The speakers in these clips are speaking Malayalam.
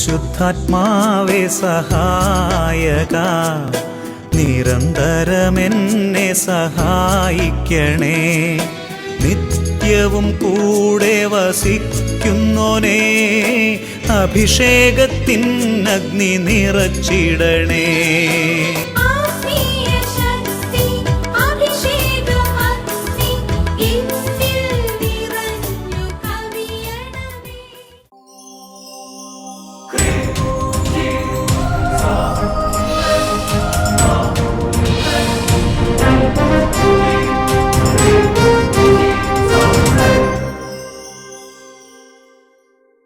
പരിശുദ്ധാത്മാവേ സഹായക, നിരന്തരമെന്നെ സഹായിക്കണേ. നിത്യവും കൂടെ വസിക്കുന്നോനേ, അഭിഷേകത്തിൻ അഗ്നി നിറച്ചിടണേ.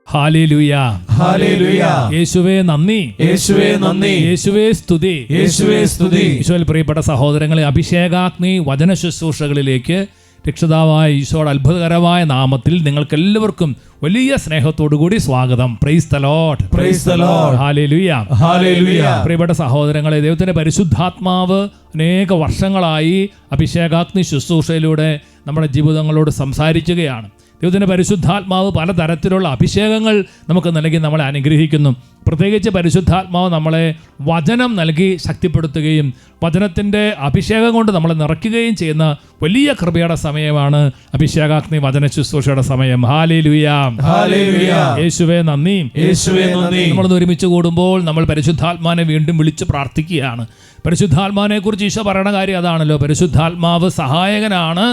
Hallelujah, hallelujah. യേശുവേ നന്ദി, യേശുവേ നന്ദി, യേശുവേ സ്തുതി, യേശുവേ സ്തുതി. ഈശോയിൽ പ്രിയപ്പെട്ട സഹോദരങ്ങളെ, അഭിഷേകാഗ്നി വചന ശുശ്രൂഷകളിലേക്ക് രക്ഷിതാവായ ഈശോയുടെ അത്ഭുതകരമായ നാമത്തിൽ നിങ്ങൾക്ക് എല്ലാവർക്കും വലിയ സ്നേഹത്തോടുകൂടി സ്വാഗതം. Price the lord, praise the Lord. Hallelujah, hallelujah. പ്രിയപ്പെട്ട സഹോദരങ്ങളെ, ദൈവത്തിന്റെ പരിശുദ്ധാത്മാവ് അനേക വർഷങ്ങളായി അഭിഷേകാഗ്നി ശുശ്രൂഷയിലൂടെ നമ്മുടെ ജീവിതങ്ങളോട് സംസാരിക്കുകയാണ്. ദൈവത്തിൻ്റെ പരിശുദ്ധാത്മാവ് പലതരത്തിലുള്ള അഭിഷേകങ്ങൾ നമുക്ക് നൽകി നമ്മളെ അനുഗ്രഹിക്കുന്നു. പ്രത്യേകിച്ച് പരിശുദ്ധാത്മാവ് നമ്മളെ വചനം നൽകി ശക്തിപ്പെടുത്തുകയും വചനത്തിൻ്റെ അഭിഷേകം കൊണ്ട് നമ്മളെ നിറയ്ക്കുകയും ചെയ്യുന്ന വലിയ കൃപയുടെ സമയമാണ് അഭിഷേകാഗ്നി വചന ശുശ്രൂഷയുടെ സമയം. Hallelujah, hallelujah. യേശുവേ നന്ദി, യേശുവേ നന്ദി. നമ്മളൊന്ന് ഒരുമിച്ച് കൂടുമ്പോൾ നമ്മൾ പരിശുദ്ധാത്മാവിനെ വീണ്ടും വിളിച്ച് പ്രാർത്ഥിക്കുകയാണ്. പരിശുദ്ധാത്മാവിനെ കുറിച്ച് ഈശോ പറയുന്ന കാര്യം അതാണല്ലോ, പരിശുദ്ധാത്മാവ് സഹായകനാണ്,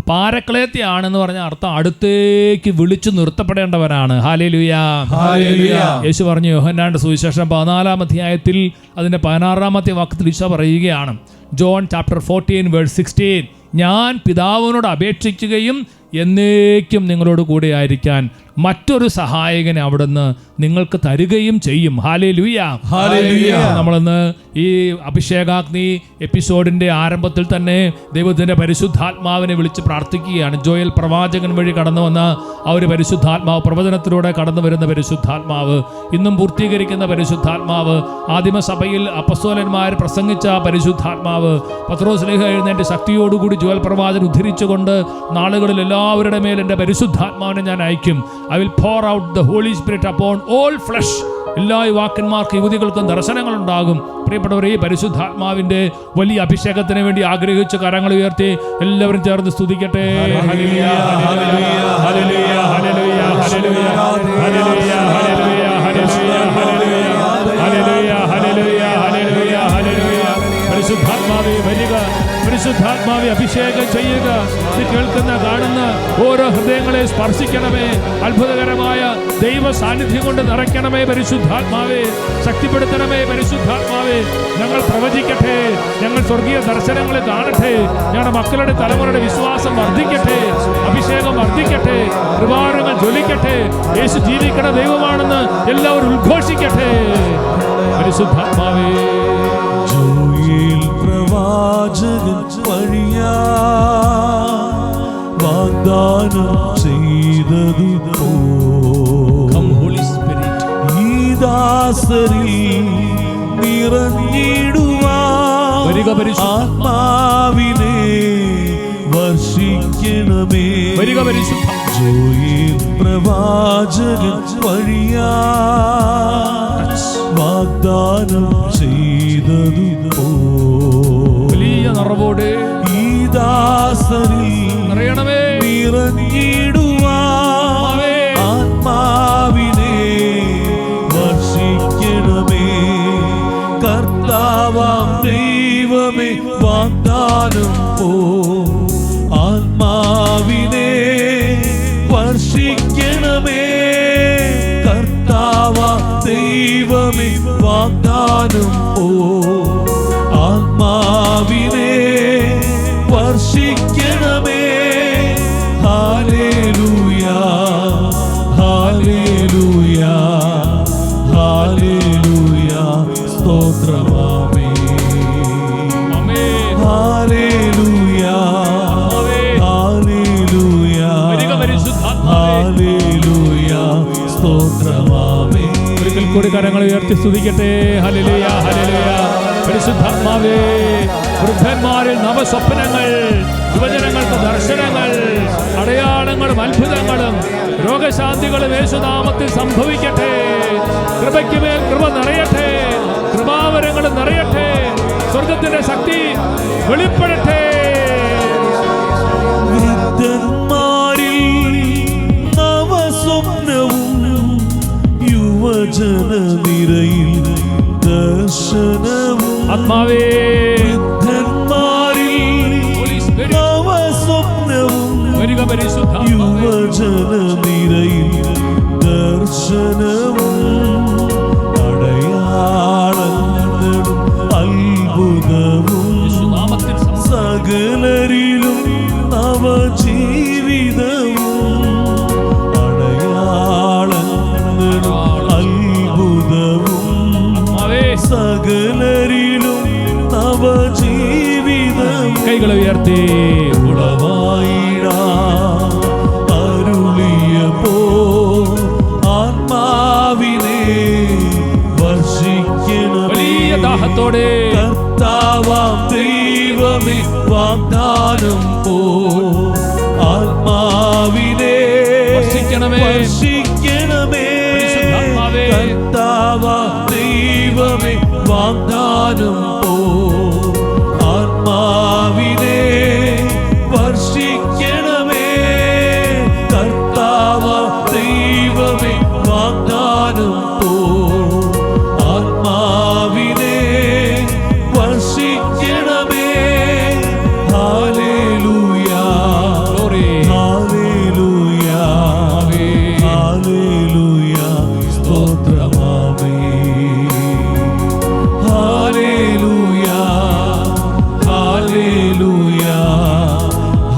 പാരക്ലേത്യാണെന്ന് പറഞ്ഞ അർത്ഥം അടുത്തേക്ക് വിളിച്ചു നിർത്തപ്പെടേണ്ടവരാണ്. Hallelujah, hallelujah. യേശു പറഞ്ഞു യോഹന്നാന്റെ സുവിശേഷം 14-ാം അധ്യായത്തിൽ അതിന്റെ 16-ാമത്തെ വാക്യത്തിൽ ഈശോ പറയുകയാണ്, ജോൺ ചാപ്റ്റർ 14:16, ഞാൻ പിതാവിനോട് അപേക്ഷിക്കുകയും എന്നേക്കും നിങ്ങളോട് കൂടെ ആയിരിക്കാൻ മറ്റൊരു സഹായകനെ അവിടുന്ന് നിങ്ങൾക്ക് തരികയും ചെയ്യും. Hallelujah, hallelujah. നമ്മളിന്ന് ഈ അഭിഷേകാഗ്നി എപ്പിസോഡിന്റെ ആരംഭത്തിൽ തന്നെ ദൈവത്തിന്റെ പരിശുദ്ധാത്മാവിനെ വിളിച്ച് പ്രാർത്ഥിക്കുകയാണ്. ജോയൽ പ്രവാചകൻ വഴി കടന്നു വന്ന ആ ഒരു പരിശുദ്ധാത്മാവ്, പ്രവചനത്തിലൂടെ കടന്നു വരുന്ന പരിശുദ്ധാത്മാവ്, ഇന്നും പൂർത്തീകരിക്കുന്ന പരിശുദ്ധാത്മാവ്, ആദിമസഭയിൽ അപ്പസ്തോലന്മാർ പ്രസംഗിച്ച പരിശുദ്ധാത്മാവ്, പത്രോസ്ലീഹ എഴുന്നേറ്റ് ശക്തിയോടുകൂടി ജോയൽ പ്രവാചകൻ ഉദ്ധരിച്ചുകൊണ്ട് നാളുകളിൽ എല്ലാവരുടെ മേൽ എൻ്റെ പരിശുദ്ധാത്മാവിനെ ഞാൻ അയക്കും. I will pour out the Holy Spirit upon all flesh. എല്ലാ യുവാക്കന്മാർക്കും യുവതികൾക്കും ദർശനങ്ങൾ ഉണ്ടാകും. പ്രിയപ്പെട്ടവരെ, ഈ പരിശുദ്ധാത്മാവിന്റെ വലിയ അഭിഷേകത്തിന് വേണ്ടി ആഗ്രഹിച്ച് കരങ്ങൾ ഉയർത്തി എല്ലാവരും ചേർന്ന് സ്തുതിക്കട്ടെ. ഹല്ലേലൂയ, ഹല്ലേലൂയ, ഹല്ലേലൂയ, ഹല്ലേലൂയ, ഹല്ലേലൂയ, ഹല്ലേലൂയ, ഹല്ലേലൂയ, ഹല്ലേലൂയ, ഹല്ലേലൂയ, ഹല്ലേലൂയ, ഹല്ലേലൂയ. പരിശുദ്ധാത്മാവേ വരിക, പരിശുദ്ധാത്മാവെ അഭിഷേകം ചെയ്യുക. ഇത് കേൾക്കുന്ന കാണുന്ന ഓരോ ഹൃദയങ്ങളെ സ്പർശിക്കണമേ. അത്ഭുതകരമായ ദൈവ സാന്നിധ്യം കൊണ്ട് നിറയ്ക്കണമേ. പരിശുദ്ധാത്മാവെ ശക്തിപ്പെടുത്തണമേ. പരിശുദ്ധാത്മാവെ ഞങ്ങൾ പ്രവചിക്കട്ടെ, ഞങ്ങൾ സ്വർഗീയ ദർശനങ്ങളെ കാണട്ടെ, ഞങ്ങളുടെ മക്കളുടെ തലമുറയുടെ വിശ്വാസം വർദ്ധിക്കട്ടെ, അഭിഷേകം വർദ്ധിക്കട്ടെ, കൃപാവരങ്ങൾ ജ്വലിക്കട്ടെ. യേശു ജീവിക്കണ ദൈവമാണെന്ന് എല്ലാവരും ഉദ്ഘോഷിക്കട്ടെ. പരിശുദ്ധാത്മാവേ, പ്രവാചകൻ വഴിയാ വാഗ്ദാനം ചെയ്തതു ഈ ദാസരിൽ നിറഞ്ഞിടുവാൻ ആത്മാവിനെ വർഷിക്കണമേ. ജോയേൽ പ്രവാചകൻ വഴിയാ വാഗ്ദാനം ചെയ്തതു നിറവോടെ ഈ ദാസരിൽ നിറഞ്ഞിടുവാൻ ആത്മാവിനെ വർഷിക്കണമേ. കർത്താവാം ദൈവമേ വാഗ്ദാനം ആത്മാവിനെ വർഷിക്കണമേ. കർത്താവാം ദൈവമേ വാഗ്ദാനം ആത്മാവിനെ വർഷിക്കണമേ. ഹല്ലേലൂയ, ഹല്ലേലൂയ, ഹല്ലേലൂയ. സ്തോത്രമാമേ, ഹല്ലേലൂയ, ഹല്ലേലൂയ, ഹല്ലേലൂയ. സ്തോത്രമാമേ. ഒരിക്കൽ കൂടി കരങ്ങൾ ഉയർത്തി സ്തുതിക്കട്ടെ. ഹല്ലേലൂയ, ഹല്ലേലൂയ. പരിശുദ്ധാത്മാവേ, വൃദ്ധന്മാരിൽ നവസ്വപ്നങ്ങൾ, യുവജനങ്ങൾക്ക് ദർശനങ്ങൾ, അടയാളങ്ങളും അത്ഭുതങ്ങളും രോഗശാന്തികളും യേശുനാമത്തിൽ സംഭവിക്കട്ടെ. കൃപയ്ക്ക് മേൽ കൃപ നിറയട്ടെ, കൃപാവരങ്ങൾ നിറയട്ടെ, സ്വർഗത്തിന്റെ ശക്തി വെളിപ്പെടട്ടെ. വൃദ്ധന്മാരിൽ നവസ്വപ്നവും യുവജനനിരയിൽ ദർശനവും. ആത്മാവേ, വൃദ്ധന്മാരിൽ നവസ്വപ്നവും യുവജനനിരയിൽ ദർശനവും. അടയാളങ്ങളും അത്ഭുതവും സകലരിലും നവജീവിതവും. അടയാളങ്ങളും അത്ഭുതവും സകലരിലും നവജീവിതവും. കൈകളെ ഉയർത്തി ഉളവായിടാ അരുളിയപ്പോ ആത്മാവിനെ വർഷിക്കണം. വലിയ ദാഹത്തോടെ കർത്താവാം ദൈവമേ വാഗ്ദാനം പോ ആത്മാവിനെ വർഷിക്കണമേ. കർത്താവാം ദൈവമേ വാഗ്ദാനം പോ ആത്മാവിനെ വർഷിക്കണമേ. കർത്താവാം ദൈവമേ വാഗ്ദാനം പോ ആത്മാവിനെ വർഷിക്കണമേ. ഹല്ലേലൂയ, ഹല്ലേലൂയ, ഹല്ലേലൂയ, സ്തോത്രമാമേ. ഹല്ലേലൂയ, ഹല്ലേലൂയ,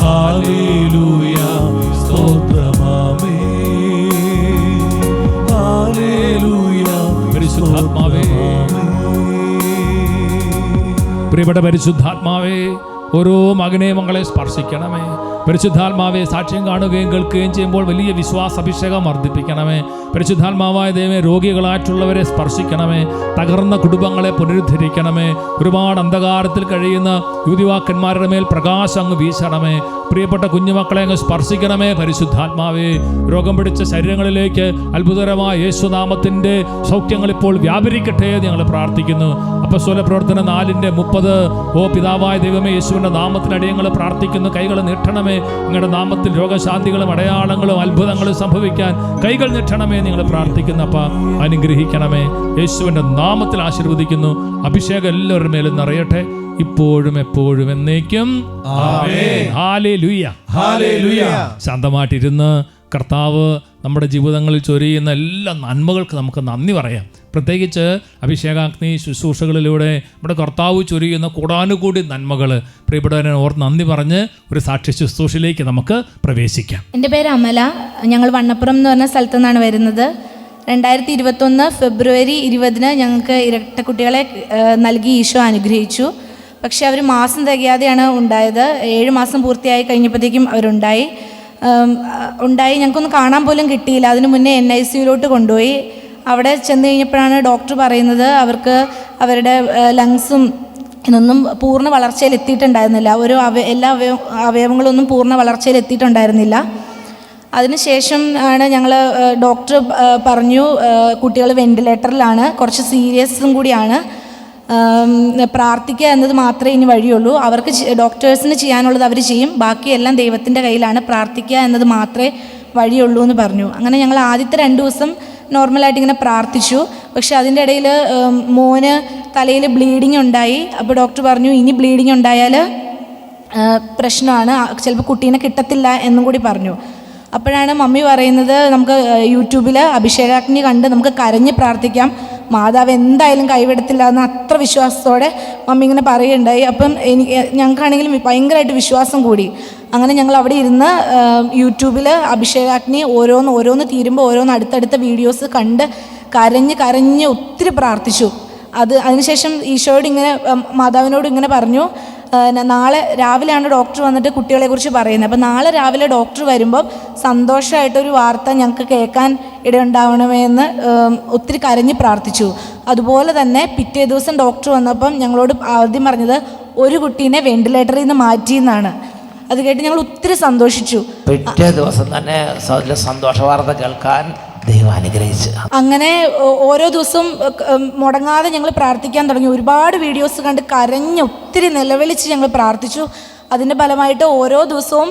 ഹല്ലേലൂയ, സ്തോത്രമാമേ. ഹല്ലേലൂയ, പരിശുദ്ധാത്മാവേ, പ്രിയപ്പെട്ട പരിശുദ്ധാത്മാവേ, ഓരോ മകനെയും മകളെ സ്പർശിക്കണമേ. പരിശുദ്ധാത്മാവെ, സാക്ഷ്യം കാണുകയും കേൾക്കുകയും ചെയ്യുമ്പോൾ വലിയ വിശ്വാസാഭിഷേകം വർദ്ധിപ്പിക്കണമേ. പരിശുദ്ധാത്മാവായ ദൈവമേ, രോഗികളായിട്ടുള്ളവരെ സ്പർശിക്കണമേ. തകർന്ന കുടുംബങ്ങളെ പുനരുദ്ധരിക്കണമേ. ഒരുപാട് അന്ധകാരത്തിൽ കഴിയുന്ന യുവതിവാക്കന്മാരുടെ മേൽ പ്രകാശം അങ്ങ് വീശണമേ. പ്രിയപ്പെട്ട കുഞ്ഞുമക്കളെ അങ്ങ് സ്പർശിക്കണമേ. പരിശുദ്ധാത്മാവേ, രോഗം പിടിച്ച ശരീരങ്ങളിലേക്ക് അത്ഭുതകരമായ യേശുനാമത്തിൻ്റെ സൗഖ്യങ്ങൾ ഇപ്പോൾ വ്യാപരിക്കട്ടെ എന്ന് ഞങ്ങൾ പ്രാർത്ഥിക്കുന്നു. അപ്പസ്തോല പ്രവർത്തനം 4:30. ഓ പിതാവായ ദൈവമേ, യേശുവിൻ്റെ നാമത്തിനടി ഞങ്ങൾ പ്രാർത്ഥിക്കുന്നു. കൈകൾ നീട്ടണമേ. നിങ്ങളുടെ നാമത്തിൽ രോഗശാന്തികളും അടയാളങ്ങളും അത്ഭുതങ്ങളും സംഭവിക്കാൻ കൈകൾ നീട്ടണമേ നിങ്ങൾ പ്രാർത്ഥിക്കുന്നു. അപ്പം അനുഗ്രഹിക്കണമേ. യേശുവിൻ്റെ നാമത്തിൽ ആശീർവദിക്കുന്നു. അഭിഷേകം എല്ലാവരുടെ മേലും നിറയട്ടെ, ഇപ്പോഴും എപ്പോഴും എന്നേക്കും. Hallelujah, hallelujah. ശാന്തമായിട്ടിരുന്ന് കർത്താവ് നമ്മുടെ ജീവിതങ്ങളിൽ ചൊരിയുന്ന എല്ലാ നന്മകൾക്ക് നമുക്ക് നന്ദി പറയാം. പ്രത്യേകിച്ച് അഭിഷേകാഗ്നി ശുശ്രൂഷകളിലൂടെ നമ്മുടെ കർത്താവ് ചൊരിയുന്ന കൂടാനുകൂടി നന്മകൾ പ്രിയപ്പെട്ടവരെ ഓർത്ത് നന്ദി പറഞ്ഞ് ഒരു സാക്ഷ്യ ശുശ്രൂഷയിലേക്ക് നമുക്ക് പ്രവേശിക്കാം. എൻ്റെ പേര് അമല. ഞങ്ങൾ വണ്ണപ്പുറം എന്ന് പറഞ്ഞ സ്ഥലത്തു നിന്നാണ് വരുന്നത്. 2021 ഫെബ്രുവരി 20 ഞങ്ങൾക്ക് ഇരട്ടക്കുട്ടികളെ നൽകി ഈശോ അനുഗ്രഹിച്ചു. പക്ഷേ അവർ മാസം തികയാതെയാണ് ഉണ്ടായത്. 7 മാസം പൂർത്തിയായി കഴിഞ്ഞപ്പോഴത്തേക്കും അവരുണ്ടായി. ഞങ്ങൾക്കൊന്നും കാണാൻ പോലും കിട്ടിയില്ല. അതിന് മുന്നേ NICUലോട്ട് കൊണ്ടുപോയി. അവിടെ ചെന്ന് കഴിഞ്ഞപ്പോഴാണ് ഡോക്ടർ പറയുന്നത് അവർക്ക് അവരുടെ ലങ്സും ഇതൊന്നും പൂർണ്ണ വളർച്ചയിൽ എത്തിയിട്ടുണ്ടായിരുന്നില്ല. എല്ലാ അവയവങ്ങളൊന്നും പൂർണ്ണ വളർച്ചയിൽ എത്തിയിട്ടുണ്ടായിരുന്നില്ല. അതിനുശേഷം ആണ് ഞങ്ങൾ ഡോക്ടർ പറഞ്ഞു കുട്ടികൾ വെന്റിലേറ്ററിലാണ്, കുറച്ച് സീരിയസും കൂടിയാണ്, പ്രാർത്ഥിക്കുക എന്നത് മാത്രമേ ഇനി വഴിയുള്ളൂ. അവർക്ക് ഡോക്ടേഴ്സിന് ചെയ്യാനുള്ളത് അവർ ചെയ്യും, ബാക്കിയെല്ലാം ദൈവത്തിൻ്റെ കയ്യിലാണ്, പ്രാർത്ഥിക്കുക എന്നത് മാത്രമേ വഴിയുള്ളൂ എന്ന് പറഞ്ഞു. അങ്ങനെ ഞങ്ങൾ ആദ്യത്തെ 2 ദിവസം നോർമലായിട്ട് ഇങ്ങനെ പ്രാർത്ഥിച്ചു. പക്ഷെ അതിൻ്റെ ഇടയിൽ മോന് തലയിൽ ബ്ലീഡിങ് ഉണ്ടായി. അപ്പോൾ ഡോക്ടർ പറഞ്ഞു ഇനി ബ്ലീഡിങ് ഉണ്ടായാൽ പ്രശ്നമാണ്, ചിലപ്പോൾ കുട്ടീനെ കിട്ടത്തില്ല എന്നും കൂടി പറഞ്ഞു. അപ്പോഴാണ് മമ്മി പറയുന്നത് നമുക്ക് യൂട്യൂബിൽ അഭിഷേകാഗ്നി കണ്ട് നമുക്ക് കരഞ്ഞ് പ്രാർത്ഥിക്കാം, മാതാവ് എന്തായാലും കൈവിടത്തില്ല എന്ന് അത്ര വിശ്വാസത്തോടെ മമ്മി ഇങ്ങനെ പറയുകയുണ്ടായി. അപ്പം ഞങ്ങൾക്കാണെങ്കിലും ഭയങ്കരമായിട്ട് വിശ്വാസം കൂടി. അങ്ങനെ ഞങ്ങൾ അവിടെ ഇരുന്ന് യൂട്യൂബിൽ അഭിഷേകാഗ്നി ഓരോന്ന് തീരുമ്പോൾ ഓരോന്ന് അടുത്തടുത്ത വീഡിയോസ് കണ്ട് കരഞ്ഞ് ഒത്തിരി പ്രാർത്ഥിച്ചു. അതിനുശേഷം ഈശോയോട് ഇങ്ങനെ മാതാവിനോട് ഇങ്ങനെ പറഞ്ഞു, നാളെ രാവിലെയാണ് ഡോക്ടർ വന്നിട്ട് കുട്ടികളെക്കുറിച്ച് പറയുന്നത്. അപ്പോൾ നാളെ രാവിലെ ഡോക്ടർ വരുമ്പം സന്തോഷമായിട്ടൊരു വാർത്ത ഞങ്ങൾക്ക് കേൾക്കാൻ ഇടയുണ്ടാവണമെന്ന് ഒത്തിരി കരഞ്ഞ് പ്രാർത്ഥിച്ചു. അതുപോലെ തന്നെ പിറ്റേ ദിവസം ഡോക്ടർ വന്നപ്പം ഞങ്ങളോട് ആദ്യം പറഞ്ഞത് ഒരു കുട്ടീനെ വെന്റിലേറ്ററിൽ നിന്ന് മാറ്റിയെന്നാണ്. അത് കേട്ട് ഞങ്ങൾ ഒത്തിരി സന്തോഷിച്ചു. പിറ്റേ ദിവസം തന്നെ സന്തോഷ വാർത്ത കേൾക്കാൻ ദൈവം അനുഗ്രഹിച്ചു. അങ്ങനെ ഓരോ ദിവസവും മുടങ്ങാതെ ഞങ്ങൾ പ്രാർത്ഥിക്കാൻ തുടങ്ങി. ഒരുപാട് വീഡിയോസ് കണ്ട് കരഞ്ഞ് ഒത്തിരി നിലവിളിച്ച് ഞങ്ങൾ പ്രാർത്ഥിച്ചു. അതിൻ്റെ ഫലമായിട്ട് ഓരോ ദിവസവും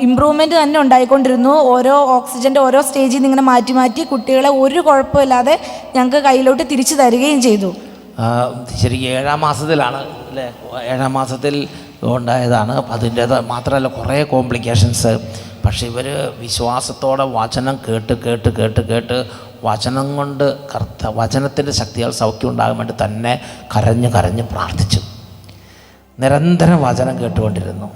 ഇമ്പ്രൂവ്മെൻറ്റ് തന്നെ ഉണ്ടായിക്കൊണ്ടിരുന്നു. ഓരോ ഓക്സിജൻ്റെ ഓരോ സ്റ്റേജിൽ നിന്ന് ഇങ്ങനെ മാറ്റി മാറ്റി കുട്ടികളെ ഒരു കുഴപ്പമില്ലാതെ ഞങ്ങൾക്ക് കയ്യിലോട്ട് തിരിച്ചു തരികയും ചെയ്തു. ശരിക്കും 7-ാം മാസത്തിലാണ് അല്ലേ, 7-ാം മാസത്തിൽ ഉണ്ടായതാണ്. അതിൻ്റേത് മാത്രമല്ല കുറേ കോംപ്ലിക്കേഷൻസ്. പക്ഷേ ഇവർ വിശ്വാസത്തോടെ വചനം കേട്ട് വചനം കൊണ്ട് വചനത്തിൻ്റെ ശക്തിയാൽ സൗഖ്യം ഉണ്ടാകാൻ വേണ്ടി തന്നെ കരഞ്ഞ് പ്രാർത്ഥിച്ചു. നിരന്തരം വചനം കേട്ടുകൊണ്ടിരുന്നു.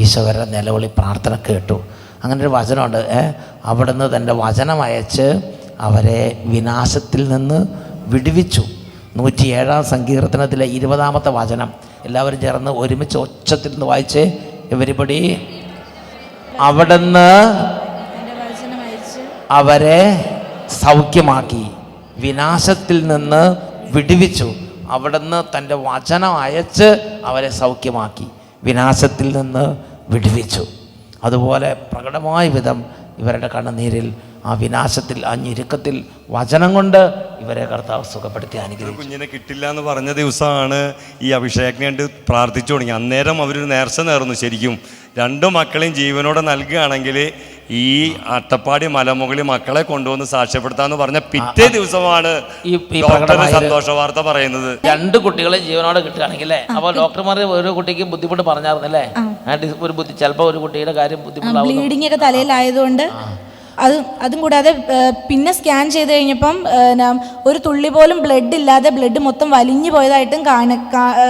ഈശോവരുടെ നിലവിളി പ്രാർത്ഥന കേട്ടു. അങ്ങനെ ഒരു വചനമുണ്ട്, അവിടുന്ന് തൻ്റെ വചനം അയച്ച് അവരെ വിനാശത്തിൽ നിന്ന് വിടുവിച്ചു. 107-ാം സങ്കീർത്തനത്തിലെ 20-ാമത്തെ വചനം എല്ലാവരും ചേർന്ന് ഒരുമിച്ച് ഒച്ചത്തിൽ നിന്ന് വായിച്ചേ. എവരിബഡി. അവിടുന്ന് അവരെ സൗഖ്യമാക്കി, വിനാശത്തിൽ നിന്ന് വിടുവിച്ചു. അവിടുന്ന് തൻ്റെ വചനം അയച്ച് അവരെ സൗഖ്യമാക്കി, വിനാശത്തിൽ നിന്ന് വിടുവിച്ചു. അതുപോലെ പ്രകടമായ വിധം ഇവരുടെ കണ്ണുനീരിൽ, ആ വിനാശത്തിൽ, ആ ഞെരുക്കത്തിൽ വചനം കൊണ്ട് ഇവരെ കർത്താവ് സുഖപ്പെടുത്തി അനുഗ്രഹിച്ചു. കുഞ്ഞിനെ കിട്ടില്ല എന്ന് പറഞ്ഞ ദിവസമാണ് ഈ അഭിഷേകത്തിന് വേണ്ടി പ്രാർത്ഥിച്ചു തുടങ്ങി. അന്നേരം അവരൊരു നേർച്ച നേർന്നു. ശരിക്കും 2 മക്കളെയും ജീവനോടെ നൽകുകയാണെങ്കിൽ ഈ അട്ടപ്പാടി മലമുകളിൽ മക്കളെ കൊണ്ടുവന്ന് സാക്ഷ്യപ്പെടുത്താന്ന് പറഞ്ഞ പിറ്റേ ദിവസമാണ് ഈ സന്തോഷ വാർത്ത പറയുന്നത്. 2 കുട്ടികളെ ജീവനോടെ കിട്ടുകയാണെങ്കിൽ അപ്പോൾ ഡോക്ടർമാർ ഓരോ കുട്ടിക്ക് ബുദ്ധിമുട്ട് പറഞ്ഞായിരുന്നല്ലേ, ഒരു ചിലപ്പോൾ ഒരു കുട്ടിയുടെ കാര്യം ബുദ്ധിമുട്ടാവും, ബ്ലീഡിംഗ് ഒക്കെ തലയിലായതുകൊണ്ട്. അതും കൂടാതെ പിന്നെ സ്കാൻ ചെയ്ത് കഴിഞ്ഞപ്പം ഒരു തുള്ളി പോലും ബ്ലഡ് ഇല്ലാതെ ബ്ലഡ് മൊത്തം വലിഞ്ഞു പോയതായിട്ടും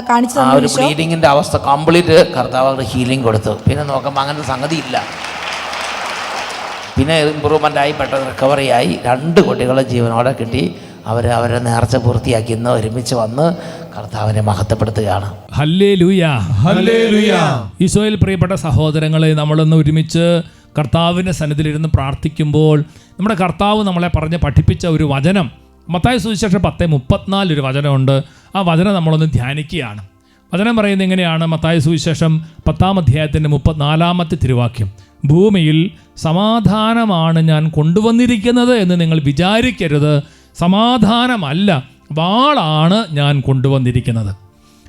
കാണിച്ചു ആ ഒരു ബ്ലീഡിങ്ങിന്റെ അവസ്ഥ കംപ്ലീറ്റ് കർത്താവ് ഹീലിംഗ് കൊടുത്തു. പിന്നെ നോക്കുമ്പോൾ അങ്ങനത്തെ സംഗതി ഇല്ല. പിന്നെ ഇമ്പ്രൂവ്മെൻ്റ് ആയി, പെട്ടെന്ന് റിക്കവറി ആയി. 2 കുട്ടികളെ ജീവനോടെ കിട്ടി. അവരെ നേർച്ച പൂർത്തിയാക്കി ഇന്ന് ഒരുമിച്ച് വന്ന് കർത്താവിനെ മഹത്വപ്പെടുത്തുകയാണ്. Hallelujah, hallelujah. ഈശോയിൽ പ്രിയപ്പെട്ട സഹോദരങ്ങളെ, നമ്മളൊന്ന് ഒരുമിച്ച് കർത്താവിൻ്റെ സന്നിധിയിലിരുന്ന് പ്രാർത്ഥിക്കുമ്പോൾ നമ്മുടെ കർത്താവ് നമ്മളെ പറഞ്ഞ് പഠിപ്പിച്ച ഒരു വചനം, മത്തായി സുവിശേഷം 10:34 ഒരു വചനമുണ്ട്. ആ വചനം നമ്മളൊന്ന് ധ്യാനിക്കുകയാണ്. വചനം പറയുന്നത് എങ്ങനെയാണ്? മത്തായി സുവിശേഷം 10-ാം അധ്യായത്തിൻ്റെ 34-ാമത്തെ തിരുവാക്യം. ഭൂമിയിൽ സമാധാനമാണ് ഞാൻ കൊണ്ടുവന്നിരിക്കുന്നത് എന്ന് നിങ്ങൾ വിചാരിക്കരുത്, സമാധാനമല്ല, വാളാണ് ഞാൻ കൊണ്ടുവന്നിരിക്കുന്നത്.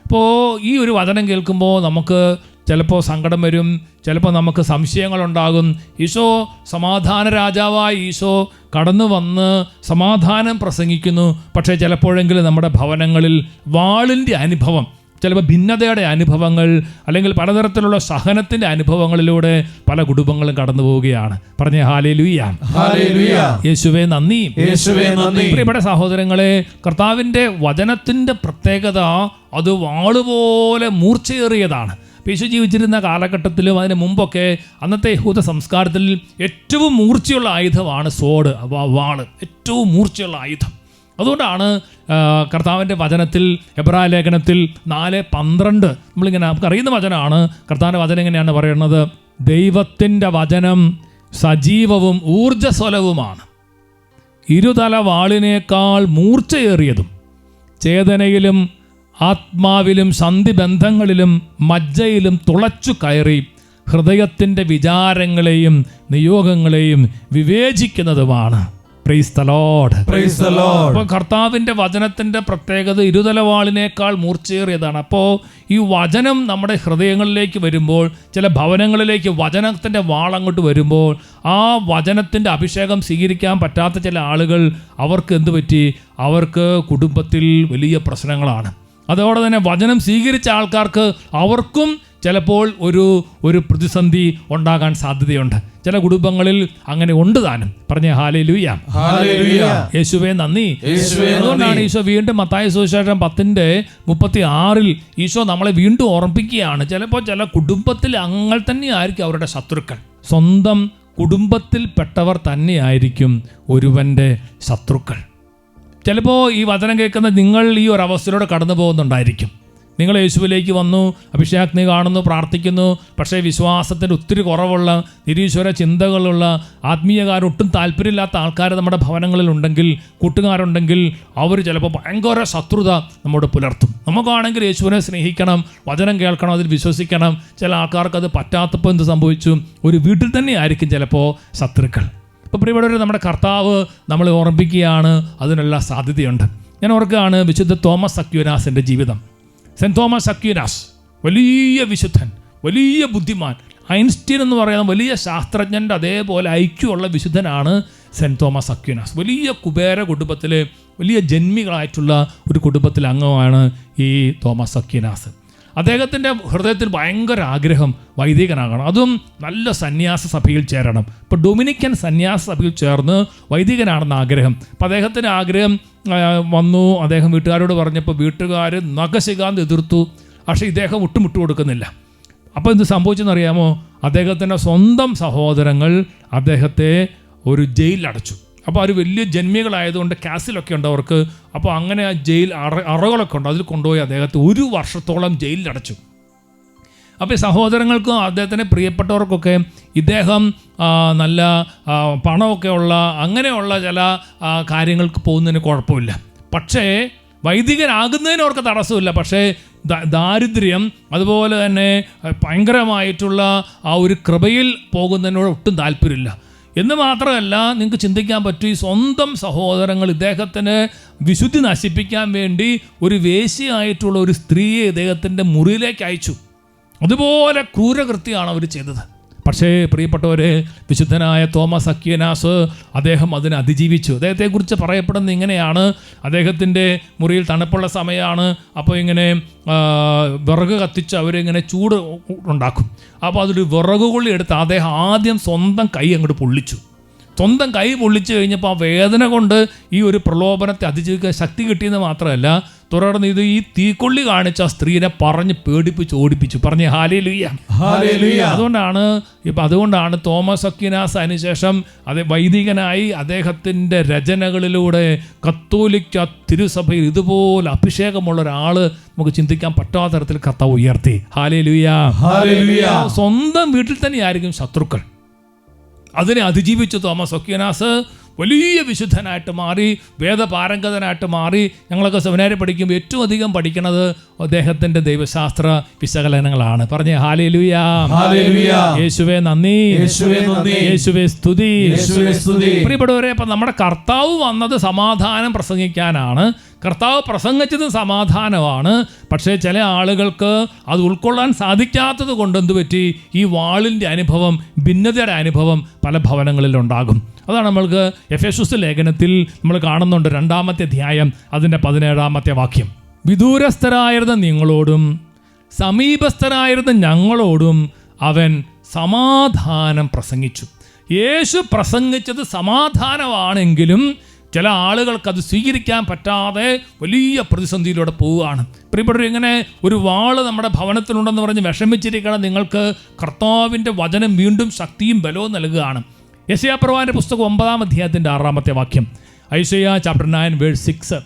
അപ്പോൾ ഈ ഒരു വചനം കേൾക്കുമ്പോൾ നമുക്ക് ചിലപ്പോൾ സങ്കടം വരും, ചിലപ്പോൾ നമുക്ക് സംശയങ്ങളുണ്ടാകും. ഈശോ സമാധാന രാജാവായി ഈശോ കടന്നു വന്ന് സമാധാനം പ്രസംഗിക്കുന്നു. പക്ഷേ ചിലപ്പോഴെങ്കിലും നമ്മുടെ ഭവനങ്ങളിൽ വാളിൻ്റെ അനുഭവം, ചിലപ്പോൾ ഭിന്നതയുടെ അനുഭവങ്ങൾ, അല്ലെങ്കിൽ പലതരത്തിലുള്ള സഹനത്തിൻ്റെ അനുഭവങ്ങളിലൂടെ പല കുടുംബങ്ങളും കടന്നു പോവുകയാണ്. പറഞ്ഞേ ഹല്ലേലൂയ, ഹല്ലേലൂയ. യേശുവേ നന്ദി, യേശുവേ നന്ദി. പ്രിയപ്പെട്ട സഹോദരങ്ങളെ, കർത്താവിൻ്റെ വചനത്തിൻ്റെ പ്രത്യേകത അത് വാളുപോലെ മൂർച്ചയേറിയതാണ്. യേശു ജീവിച്ചിരുന്ന കാലഘട്ടത്തിലും അതിന് മുമ്പൊക്കെ അന്നത്തെ യഹൂദ സംസ്കാരത്തിൽ ഏറ്റവും മൂർച്ചയുള്ള ആയുധമാണ് സോഡ്, വാള്, ഏറ്റവും മൂർച്ചയുള്ള ആയുധം. അതുകൊണ്ടാണ് കർത്താവിൻ്റെ വചനത്തിൽ എബ്രായ ലേഖനത്തിൽ 4:12 നമ്മളിങ്ങനെ നമുക്കറിയുന്ന വചനമാണ്. കർത്താവിൻ്റെ വചനം എങ്ങനെയാണ് പറയുന്നത്? ദൈവത്തിൻ്റെ വചനം സജീവവും ഊർജ്ജസ്വലവുമാണ്, ഇരുതല വാളിനേക്കാൾ മൂർച്ചയേറിയതും, ചേതനയിലും ആത്മാവിലും സന്ധിബന്ധങ്ങളിലും മജ്ജയിലും തുളച്ചു കയറി ഹൃദയത്തിൻ്റെ വിചാരങ്ങളെയും നിയോഗങ്ങളെയും വിവേചിക്കുന്നതുമാണ്. Praise the lord, praise the lord. അപ്പോൾ കർത്താവിൻ്റെ വചനത്തിൻ്റെ പ്രത്യേകത ഇരുതലവാളിനേക്കാൾ മൂർച്ചയേറിയതാണ്. അപ്പോൾ ഈ വചനം നമ്മുടെ ഹൃദയങ്ങളിലേക്ക് വരുമ്പോൾ, ചില ഭവനങ്ങളിലേക്ക് വചനത്തിൻ്റെ വാളങ്ങോട്ട് വരുമ്പോൾ, ആ വചനത്തിൻ്റെ അഭിഷേകം സ്വീകരിക്കാൻ പറ്റാത്ത ചില ആളുകൾ, അവർക്ക് എന്ത് പറ്റി? അവർക്ക് കുടുംബത്തിൽ വലിയ പ്രശ്നങ്ങളാണ്. അതോടെ തന്നെ വചനം സ്വീകരിച്ച ആൾക്കാർക്ക് അവർക്കും ചിലപ്പോൾ ഒരു പ്രതിസന്ധി ഉണ്ടാകാൻ സാധ്യതയുണ്ട്. ചില കുടുംബങ്ങളിൽ അങ്ങനെ ഉണ്ട് താനും. പറഞ്ഞേ ഹല്ലേലൂയ, ഹല്ലേലൂയ. യേശുവേ നന്ദി. അതുകൊണ്ടാണ് ഈശോ വീണ്ടും മത്തായി സുവിശേഷം 10:36 ഈശോ നമ്മളെ വീണ്ടും ഓർമ്മിപ്പിക്കുകയാണ്. ചിലപ്പോൾ ചില കുടുംബത്തിൽ അങ്ങൾ തന്നെയായിരിക്കും അവരുടെ ശത്രുക്കൾ. സ്വന്തം കുടുംബത്തിൽപ്പെട്ടവർ തന്നെയായിരിക്കും ഒരുവൻ്റെ ശത്രുക്കൾ. ചിലപ്പോൾ ഈ വചനം കേൾക്കുന്ന നിങ്ങൾ ഈ ഒരു അവസ്ഥയിലൂടെ കടന്നു പോകുന്നുണ്ടായിരിക്കും. നിങ്ങൾ യേശുവിലേക്ക് വന്നു, അഭിഷേകാഗ്നി കാണുന്നു, പ്രാർത്ഥിക്കുന്നു. പക്ഷേ വിശ്വാസത്തിൻ്റെ ഒത്തിരി കുറവുള്ള, നിരീശ്വര ചിന്തകളുള്ള, ആത്മീയകാരം ഒട്ടും താല്പര്യമില്ലാത്ത ആൾക്കാർ നമ്മുടെ ഭവനങ്ങളിലുണ്ടെങ്കിൽ, കൂട്ടുകാരുണ്ടെങ്കിൽ, അവർ ചിലപ്പോൾ ഭയങ്കര ശത്രുത നമ്മോട് പുലർത്തും. നമുക്കാണെങ്കിൽ യേശുവിനെ സ്നേഹിക്കണം, വചനം കേൾക്കണം, അതിൽ വിശ്വസിക്കണം. ചില ആൾക്കാർക്ക് അത് പറ്റാത്തപ്പോൾ എന്ത് സംഭവിച്ചു? ഒരു വീട്ടിൽ തന്നെ ആയിരിക്കും ചിലപ്പോൾ ശത്രുക്കൾ. ഇപ്പോൾ പ്രിയപ്പെട്ടവർ, നമ്മുടെ കർത്താവ് നമ്മളെ ഓർമ്മിപ്പിക്കുകയാണ്, അതിനുള്ള സാധ്യതയുണ്ട്. ഞാൻ ഓർക്കുകയാണ് വിശുദ്ധ തോമസ് അക്വീനാസിൻ്റെ ജീവിതം. സെൻറ്റ് തോമസ് അക്വീനാസ് വലിയ വിശുദ്ധൻ, വലിയ ബുദ്ധിമാൻ. ഐൻസ്റ്റീൻ എന്ന് പറയുന്ന വലിയ ശാസ്ത്രജ്ഞൻ്റെ അതേപോലെ ഐക്യമുള്ള വിശുദ്ധനാണ് സെൻറ്റ് തോമസ് അക്വീനാസ്. വലിയ കുബേര കുടുംബത്തിലെ വലിയ ജന്മികളായിട്ടുള്ള ഒരു കുടുംബത്തിലെ അംഗമാണ് ഈ തോമസ് അക്വീനാസ്. അദ്ദേഹത്തിൻ്റെ ഹൃദയത്തിൽ ഭയങ്കര ആഗ്രഹം വൈദികനാകണം, അതും നല്ല സന്യാസ സഭയിൽ ചേരണം. ഇപ്പോൾ ഡൊമിനിക്കൻ സന്യാസ സഭയിൽ ചേർന്ന് വൈദികനാണെന്ന് ആഗ്രഹം. അപ്പോൾ അദ്ദേഹത്തിൻ്റെ ആഗ്രഹം വന്നു. അദ്ദേഹം വീട്ടുകാരോട് പറഞ്ഞപ്പോൾ വീട്ടുകാർ നഖശികാന്ത് എതിർത്തു. പക്ഷേ ഇദ്ദേഹം ഒട്ടും കൊടുക്കുന്നില്ല. അപ്പോൾ എന്ത് സംഭവിച്ചെന്നറിയാമോ? അദ്ദേഹത്തിൻ്റെ സ്വന്തം സഹോദരങ്ങൾ അദ്ദേഹത്തെ ഒരു ജയിലിലടച്ചു. അപ്പോൾ അവർ വലിയ ജന്മികളായതുകൊണ്ട് കാസിലൊക്കെ ഉണ്ട് അവർക്ക്. അപ്പോൾ അങ്ങനെ ആ ജയിൽ അറകളൊക്കെ ഉണ്ട്, അതിൽ കൊണ്ടുപോയി അദ്ദേഹത്തെ 1 വർഷത്തോളം ജയിലിലടച്ചു. അപ്പോൾ സഹോദരങ്ങൾക്കും അദ്ദേഹത്തിന് പ്രിയപ്പെട്ടവർക്കൊക്കെ ഇദ്ദേഹം നല്ല പണമൊക്കെ ഉള്ള, അങ്ങനെയുള്ള ചില കാര്യങ്ങൾക്ക് പോകുന്നതിന് കുഴപ്പമില്ല. പക്ഷേ വൈദികനാകുന്നതിന് അവർക്ക് തടസ്സമില്ല. പക്ഷേ ദാരിദ്ര്യം, അതുപോലെ തന്നെ ഭയങ്കരമായിട്ടുള്ള ആ ഒരു കൃപയിൽ പോകുന്നതിനോട് ഒട്ടും താല്പര്യമില്ല. എന്ന് മാത്രമല്ല, നിങ്ങൾക്ക് ചിന്തിക്കാൻ പറ്റും, ഈ സ്വന്തം സഹോദരങ്ങൾ ഇദ്ദേഹത്തിന് വിശുദ്ധി നശിപ്പിക്കാൻ വേണ്ടി ഒരു വേശ്യയായിട്ടുള്ള ഒരു സ്ത്രീയെ ഇദ്ദേഹത്തിൻ്റെ മുറിയിലേക്ക് അയച്ചു. അതുപോലെ ക്രൂരകൃത്യമാണ് അവർ ചെയ്തത്. പക്ഷേ പ്രിയപ്പെട്ടവരെ, വിശുദ്ധനായ തോമസ് അക്വീനാസ് അദ്ദേഹം അതിനെ അതിജീവിച്ചു. അദ്ദേഹത്തെക്കുറിച്ച് പറയപ്പെടുന്നത് ഇങ്ങനെയാണ്: അദ്ദേഹത്തിൻ്റെ മുറിയിൽ തണുപ്പുള്ള സമയമാണ്. അപ്പോൾ ഇങ്ങനെ വിറക് കത്തിച്ച് അവരിങ്ങനെ ചൂട് ഉണ്ടാക്കും. അപ്പോൾ അതൊരു വിറകുകൊള്ളി എടുത്ത് അദ്ദേഹം ആദ്യം സ്വന്തം കൈ അങ്ങോട്ട് പൊള്ളിച്ചു. സ്വന്തം കൈ പൊള്ളിച്ചു കഴിഞ്ഞപ്പോൾ ആ വേദന കൊണ്ട് ഈ ഒരു പ്രലോഭനത്തെ അതിജീവിക്കാൻ ശക്തി കിട്ടിയെന്ന് മാത്രമല്ല, തുടർന്ന് ഇത് ഈ തീക്കൊള്ളി കാണിച്ച സ്ത്രീനെ പറഞ്ഞ് പേടിപ്പിച്ച് ഓടിപ്പിച്ചു. പറഞ്ഞ് ഹല്ലേലൂയ, ഹല്ലേലൂയ. അതുകൊണ്ടാണ് തോമസ് അക്വീനാസ് അതിനുശേഷം വൈദികനായി അദ്ദേഹത്തിൻ്റെ രചനകളിലൂടെ കത്തോലിക്ക തിരുസഭയിൽ ഇതുപോലെ അഭിഷേകമുള്ള ഒരാൾ നമുക്ക് ചിന്തിക്കാൻ പറ്റാത്ത തരത്തിൽ കർത്താവ് ഉയർത്തി. Hallelujah, hallelujah. സ്വന്തം വീട്ടിൽ തന്നെയായിരിക്കും ശത്രുക്കൾ. അതിനെ അതിജീവിച്ചു തോമസ് അക്വീനാസ് വലിയ വിശുദ്ധനായിട്ട് മാറി, വേദപാരംഗതനായിട്ട് മാറി. ഞങ്ങളൊക്കെ സെമിനാരി പഠിക്കുമ്പോൾ ഏറ്റവും അധികം പഠിക്കുന്നത് അദ്ദേഹത്തിൻ്റെ ദൈവശാസ്ത്ര വിശകലനങ്ങളാണ്. പറഞ്ഞേ ഹല്ലേലൂയ, ഹല്ലേലൂയ. യേശുവേ നന്ദി, യേശുവേ നന്ദി, യേശുവേ സ്തുതി, യേശുവേ സ്തുതി. പ്രിയപ്പെട്ടവരെ, അപ്പം നമ്മുടെ കർത്താവ് വന്നത് സമാധാനം പ്രസംഗിക്കാനാണ്. കർത്താവ് പ്രസംഗിച്ചത് സമാധാനമാണ്. പക്ഷേ ചില ആളുകൾക്ക് അത് ഉൾക്കൊള്ളാൻ സാധിക്കാത്തത് കൊണ്ട് എന്ത് പറ്റി? ഈ വാളിൻ്റെ അനുഭവം, ഭിന്നതയുടെ അനുഭവം പല ഭവനങ്ങളിലുണ്ടാകും. അതാണ് നമ്മൾക്ക് എഫെസൂസ് ലേഖനത്തിൽ നമ്മൾ കാണുന്നുണ്ട്. 2-ാമത്തെ അധ്യായം അതിൻ്റെ 17-ാമത്തെ വാക്യം: വിദൂരസ്ഥരായിരുന്ന നിങ്ങളോടും സമീപസ്ഥരായിരുന്ന ഞങ്ങളോടും അവൻ സമാധാനം പ്രസംഗിച്ചു. യേശു പ്രസംഗിച്ചത് സമാധാനമാണെങ്കിലും ചില ആളുകൾക്ക് അത് സ്വീകരിക്കാൻ പറ്റാതെ വലിയ പ്രതിസന്ധിയിലൂടെ പോവുകയാണ്. പ്രിയപ്പെട്ടവർ, ഇങ്ങനെ ഒരു വാള് നമ്മുടെ ഭവനത്തിലുണ്ടെന്ന് പറഞ്ഞ് വിഷമിച്ചിരിക്കണം. നിങ്ങൾക്ക് കർത്താവിൻ്റെ വചനം വീണ്ടും ശക്തിയും ബലവും നൽകുകയാണ്. യെശയ്യാ പ്രവാചകന്റെ പുസ്തകം 9-ാം അധ്യായത്തിൻ്റെ 6-ാമത്തെ വാക്യം. ഐശയ്യാ ചാപ്റ്റർ 9 വേഴ്സ് 6: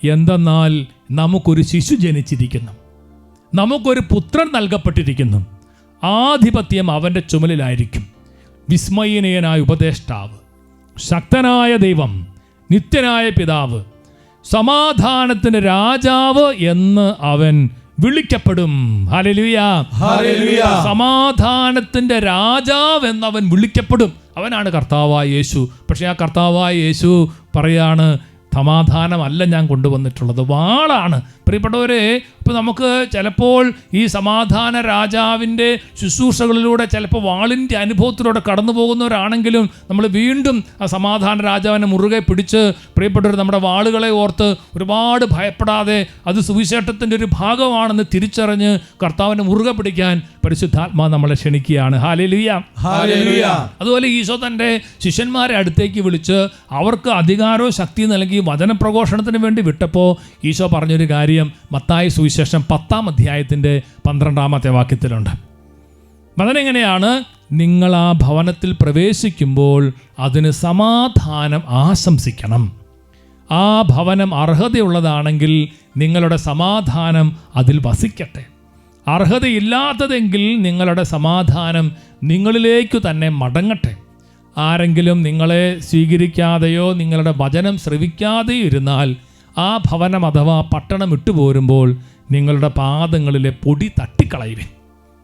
എന്തെന്നാൽ നമുക്കൊരു ശിശു ജനിച്ചിരിക്കുന്നു, നമുക്കൊരു പുത്രൻ നൽകപ്പെട്ടിരിക്കുന്നു, ആധിപത്യം അവൻ്റെ ചുമലിലായിരിക്കും. വിസ്മയനീയനായ ഉപദേഷ്ടാവ്, ശക്തനായ ദൈവം, നിത്യനായ പിതാവ്, സമാധാനത്തിൻ്റെ രാജാവ് എന്ന് അവൻ വിളിക്കപ്പെടും. Hallelujah, hallelujah. സമാധാനത്തിൻ്റെ രാജാവ് എന്നവൻ വിളിക്കപ്പെടും. അവനാണ് കർത്താവായ യേശു. പക്ഷേ ആ കർത്താവായ യേശു പറയാണ്, സമാധാനമല്ല ഞാൻ കൊണ്ടുവന്നിട്ടുള്ളത്, വാളാണ്. പ്രിയപ്പെട്ടവരെ, ഇപ്പോൾ നമുക്ക് ചിലപ്പോൾ ഈ സമാധാന രാജാവിൻ്റെ ശുശ്രൂഷകളിലൂടെ ചിലപ്പോൾ വാളിൻ്റെ അനുഭവത്തിലൂടെ കടന്നു പോകുന്നവരാണെങ്കിലും നമ്മൾ വീണ്ടും ആ സമാധാന രാജാവിനെ മുറുകെ പിടിച്ച്, പ്രിയപ്പെട്ടവർ, നമ്മുടെ വാളുകളെ ഓർത്ത് ഒരുപാട് ഭയപ്പെടാതെ അത് സുവിശേഷത്തിൻ്റെ ഒരു ഭാഗമാണെന്ന് തിരിച്ചറിഞ്ഞ് കർത്താവിനെ മുറുകെ പിടിക്കാൻ പരിശുദ്ധാത്മാ നമ്മളെ ക്ഷണിക്കുകയാണ്. Hallelujah, hallelujah. അതുപോലെ ഈശോ തൻ്റെ ശിഷ്യന്മാരെ അടുത്തേക്ക് വിളിച്ച് അവർക്ക് അധികാരവും ശക്തിയും നൽകി വചനപ്രഘോഷണത്തിന് വേണ്ടി വിട്ടപ്പോൾ ഈശോ പറഞ്ഞൊരു കാര്യം മത്തായി സുവിശേഷം 10-ാം അധ്യായത്തിൻ്റെ 12-ാമത്തെ വാക്യത്തിലുണ്ട്. അതെങ്ങനെയാണ്? നിങ്ങൾ ആ ഭവനത്തിൽ പ്രവേശിക്കുമ്പോൾ അതിന് സമാധാനം ആശംസിക്കണം. ആ ഭവനം അർഹതയുള്ളതാണെങ്കിൽ നിങ്ങളുടെ സമാധാനം അതിൽ വസിക്കട്ടെ. അർഹതയില്ലാത്തതെങ്കിൽ നിങ്ങളുടെ സമാധാനം നിങ്ങളിലേക്കു തന്നെ മടങ്ങട്ടെ. ആരെങ്കിലും നിങ്ങളെ സ്വീകരിക്കാതെയോ നിങ്ങളുടെ വചനം ശ്രവിക്കാതെയോ ഇരുന്നാൽ ആ ഭവനം അഥവാ പട്ടണം വിട്ടുപോരുമ്പോൾ നിങ്ങളുടെ പാദങ്ങളിലെ പൊടി തട്ടിക്കളയുവേ.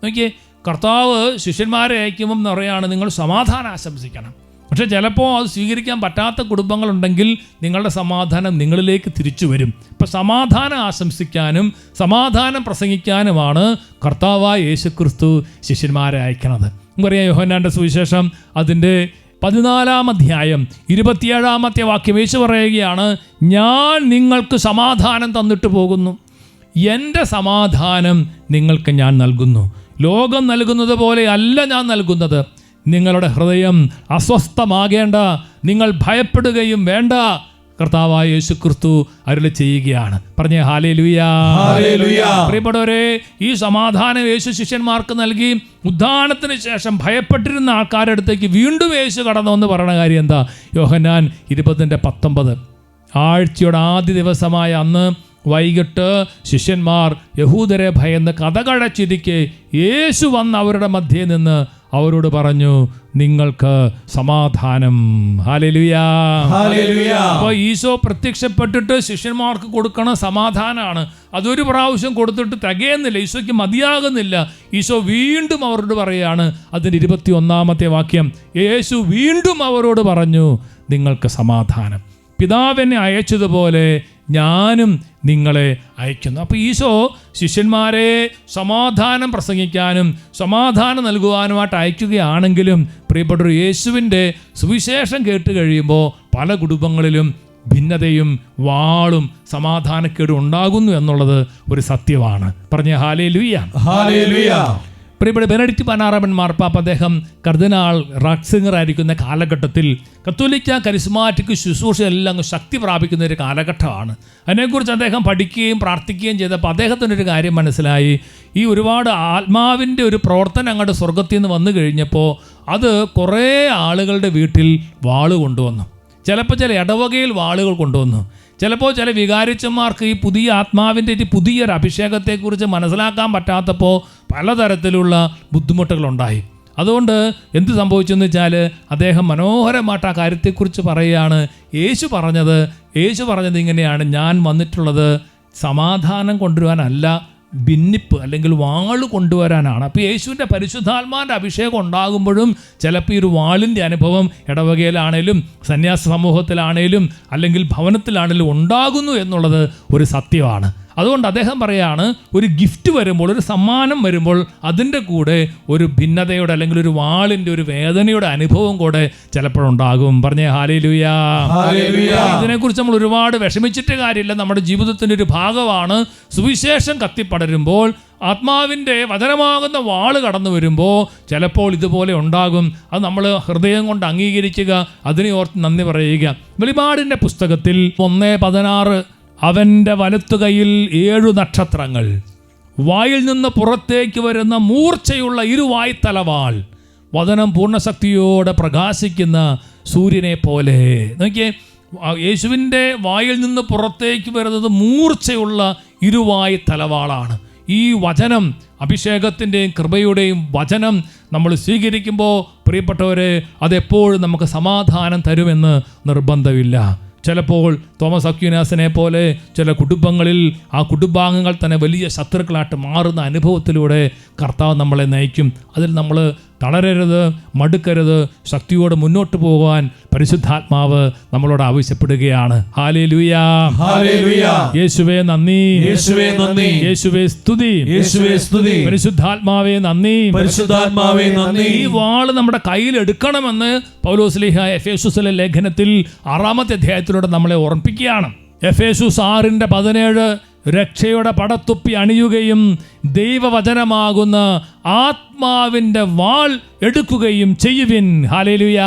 നോക്കിയേ, കർത്താവ് ശിഷ്യന്മാരെ അയക്കുമ്പം എന്ന് പറയുകയാണ് നിങ്ങൾ സമാധാനം ആശംസിക്കണം. പക്ഷെ ചിലപ്പോൾ അത് സ്വീകരിക്കാൻ പറ്റാത്ത കുടുംബങ്ങളുണ്ടെങ്കിൽ നിങ്ങളുടെ സമാധാനം നിങ്ങളിലേക്ക് തിരിച്ചു വരും. ഇപ്പം സമാധാനം ആശംസിക്കാനും സമാധാനം പ്രസംഗിക്കാനുമാണ് കർത്താവായ യേശുക്രിസ്തു ശിഷ്യന്മാരെ അയക്കണത്. നമുക്കറിയാം യോഹന്നാന്റെ സുവിശേഷം അതിൻ്റെ 14-ാം അധ്യായം 27-ാമത്തെ വാക്യം യേശു പറയുകയാണ്, ഞാൻ നിങ്ങൾക്ക് സമാധാനം തന്നിട്ട് പോകുന്നു, എൻ്റെ സമാധാനം നിങ്ങൾക്ക് ഞാൻ നൽകുന്നു. ലോകം നൽകുന്നത് പോലെ അല്ല ഞാൻ നൽകുന്നത്. നിങ്ങളുടെ ഹൃദയം അസ്വസ്ഥമാകേണ്ട, നിങ്ങൾ ഭയപ്പെടുകയും വേണ്ട. കർത്താവായ യേശുക്രിസ്തു അരുളി ചെയ്യുകയാണ്. പറഞ്ഞേ ഹല്ലേലൂയ. പ്രിയപ്പെട്ടവരെ, ഈ സമാധാനം യേശു ശിഷ്യന്മാർക്ക് നൽകി ഉദ്ധാനത്തിന് ശേഷം ഭയപ്പെട്ടിരുന്ന ആൾക്കാരുടെ അടുത്തേക്ക് വീണ്ടും യേശു കടന്നു എന്ന് പറയുന്ന കാര്യം എന്താ? യോഹന്നാൻ 20:19 ആഴ്ചയുടെ ആദ്യ ദിവസമായ അന്ന് വൈകിട്ട് ശിഷ്യന്മാർ യഹൂദരെ ഭയന്ന് കതകടച്ചിരിക്കെ യേശു വന്ന് അവരുടെ മധ്യേ നിന്ന് അവരോട് പറഞ്ഞു, നിങ്ങൾക്ക് സമാധാനം. ഹല്ലേലൂയ. അപ്പോൾ ഈശോ പ്രത്യക്ഷപ്പെട്ടിട്ട് ശിഷ്യന്മാർക്ക് കൊടുക്കണ സമാധാനമാണ്. അതൊരു പ്രാവശ്യം കൊടുത്തിട്ട് തികയുന്നില്ല, ഈശോയ്ക്ക് മതിയാകുന്നില്ല. ഈശോ വീണ്ടും അവരോട് പറയുകയാണ്. അതിൻ്റെ 21-ാമത്തെ വാക്യം, യേശു വീണ്ടും അവരോട് പറഞ്ഞു, നിങ്ങൾക്ക് സമാധാനം. പിതാവിനെ അയച്ചതുപോലെ ഞാനും നിങ്ങളെ അയക്കുന്നു. അപ്പോൾ ഈശോ ശിഷ്യന്മാരെ സമാധാനം പ്രസംഗിക്കാനും സമാധാനം നൽകുവാനുമായിട്ട് അയക്കുകയാണെങ്കിലും പ്രിയപ്പെട്ട യേശുവിൻ്റെ സുവിശേഷം കേട്ട് കഴിയുമ്പോൾ പല കുടുംബങ്ങളിലും ഭിന്നതയും വാളും സമാധാനക്കേടും ഉണ്ടാകുന്നു എന്നുള്ളത് ഒരു സത്യമാണ്. പറഞ്ഞ ഹല്ലേലൂയ. പ്രിയപ്പെട്ട ബെനഡിക്റ്റ് 16 മാർപ്പാപ്പ അദ്ദേഹം കർദിനാൾ റാറ്റ്സിംഗർ ആയിരിക്കുന്ന കാലഘട്ടത്തിൽ കത്തോലിക്ക കരിസ്മാറ്റിക് ശുശ്രൂഷ എല്ലാം ശക്തി പ്രാപിക്കുന്ന ഒരു കാലഘട്ടമാണ്. അതിനെക്കുറിച്ച് അദ്ദേഹം പഠിക്കുകയും പ്രാർത്ഥിക്കുകയും ചെയ്തപ്പോൾ അദ്ദേഹത്തിനൊരു കാര്യം മനസ്സിലായി. ഈ ഒരുപാട് ആത്മാവിൻ്റെ ഒരു പ്രവർത്തനം അങ്ങോട്ട് സ്വർഗത്തിൽ നിന്ന് വന്നു കഴിഞ്ഞപ്പോൾ അത് കുറേ ആളുകളുടെ വീട്ടിൽ വാള് കൊണ്ടുവന്നു. ചിലപ്പോൾ ചില ഇടവകയിൽ വാളുകൾ കൊണ്ടുവന്നു. ചിലപ്പോൾ ചില വികാരിച്ചന്മാർക്ക് ഈ പുതിയ ആത്മാവിൻ്റെ ഈ പുതിയൊരു അഭിഷേകത്തെക്കുറിച്ച് മനസ്സിലാക്കാൻ പറ്റാത്തപ്പോൾ പലതരത്തിലുള്ള ബുദ്ധിമുട്ടുകളുണ്ടായി. അതുകൊണ്ട് എന്ത് സംഭവിച്ചെന്ന് വെച്ചാൽ അദ്ദേഹം മനോഹരമായിട്ട് ആ കാര്യത്തെക്കുറിച്ച് പറയുകയാണ്. യേശു പറഞ്ഞത് ഇങ്ങനെയാണ്, ഞാൻ വന്നിട്ടുള്ളത് സമാധാനം കൊണ്ടുവരാനല്ല, ഭിന്നിപ്പ് അല്ലെങ്കിൽ വാള് കൊണ്ടുവരാനാണ്. അപ്പോൾ യേശുവിൻ്റെ പരിശുദ്ധാത്മാവിൻ്റെ അഭിഷേകം ഉണ്ടാകുമ്പോഴും ചിലപ്പോൾ ഈ ഒരു വാളിൻ്റെ അനുഭവം ഇടവകയിലാണേലും സന്യാസ സമൂഹത്തിലാണേലും അല്ലെങ്കിൽ ഭവനത്തിലാണേലും ഉണ്ടാകുന്നു എന്നുള്ളത് ഒരു സത്യമാണ്. അതുകൊണ്ട് അദ്ദേഹം പറയാണ്, ഒരു ഗിഫ്റ്റ് വരുമ്പോൾ, ഒരു സമ്മാനം വരുമ്പോൾ അതിൻ്റെ കൂടെ ഒരു ഭിന്നതയുടെ അല്ലെങ്കിൽ ഒരു വാളിൻ്റെ ഒരു വേദനയുടെ അനുഭവം കൂടെ ചിലപ്പോഴുണ്ടാകും. പറഞ്ഞേ ഹല്ലേലൂയ. ഇതിനെക്കുറിച്ച് നമ്മൾ ഒരുപാട് വിഷമിച്ചിട്ട് കാര്യമില്ല. നമ്മുടെ ജീവിതത്തിൻ്റെ ഒരു ഭാഗമാണ്. സുവിശേഷം കത്തിപ്പടരുമ്പോൾ ആത്മാവിൻ്റെ വചനമാകുന്ന വാള് കടന്നു വരുമ്പോൾ ചിലപ്പോൾ ഇതുപോലെ ഉണ്ടാകും. അത് നമ്മൾ ഹൃദയം കൊണ്ട് അംഗീകരിക്കുക, അതിനെ ഓർത്ത് നന്ദി പറയുക. വെളിപാടിൻ്റെ പുസ്തകത്തിൽ 1:16 അവൻ്റെ വലത്തുകൈയിൽ 7 നക്ഷത്രങ്ങൾ, വായിൽ നിന്ന് പുറത്തേക്ക് വരുന്ന മൂർച്ചയുള്ള ഇരുവായ്ത്തലവാൾ, വചനം പൂർണ്ണശക്തിയോടെ പ്രകാശിക്കുന്ന സൂര്യനെ പോലെ. നോക്കിയേ, യേശുവിൻ്റെ വായിൽ നിന്ന് പുറത്തേക്ക് വരുന്നത് മൂർച്ചയുള്ള ഇരുവായ്ത്തലവാളാണ്. ഈ വചനം, അഭിഷേകത്തിൻ്റെയും കൃപയുടെയും വചനം നമ്മൾ സ്വീകരിക്കുമ്പോൾ പ്രിയപ്പെട്ടവരെ അതെപ്പോഴും നമുക്ക് സമാധാനം തരുമെന്ന് നിർബന്ധമില്ല. ചിലപ്പോൾ തോമസ് അക്വീനാസിനെ പോലെ ചില കുടുംബങ്ങളിൽ ആ കുടുംബാംഗങ്ങൾ തന്നെ വലിയ ശത്രുക്കളായിട്ട് മാറുന്ന അനുഭവത്തിലൂടെ കർത്താവ് നമ്മളെ നയിക്കും. അതിൽ നമ്മൾ തളരരുത്, മടുക്കരുത്, ശക്തിയോടെ മുന്നോട്ട് പോകാൻ പരിശുദ്ധാത്മാവ് നമ്മളോട് ആവശ്യപ്പെടുകയാണ്. ഹല്ലേലൂയ. യേശുവേ നന്ദി, യേശുവേ നന്ദി, യേശുവേ സ്തുതി, യേശുവേ സ്തുതി. പരിശുദ്ധാത്മാവേ നന്ദി, പരിശുദ്ധാത്മാവേ നന്ദി. ഈ വാള് നമ്മുടെ കയ്യിൽ എടുക്കണമെന്ന് പൗലോസ്ലീഹ എഫേസുസിലെ ലേഖനത്തിൽ 6-ാമത്തെ അധ്യായത്തിലൂടെ നമ്മളെ ഓർമ്മിപ്പിക്കുകയാണ്. എഫേസുസ് 6:17 രക്ഷയുടെ പടത്തുപ്പി അണിയുകയും ദൈവവചനമാകുന്ന ആത്മാവിൻ്റെ വാൾ എടുക്കുകയും ചെയ്യുവിൻ. ഹല്ലേലൂയ.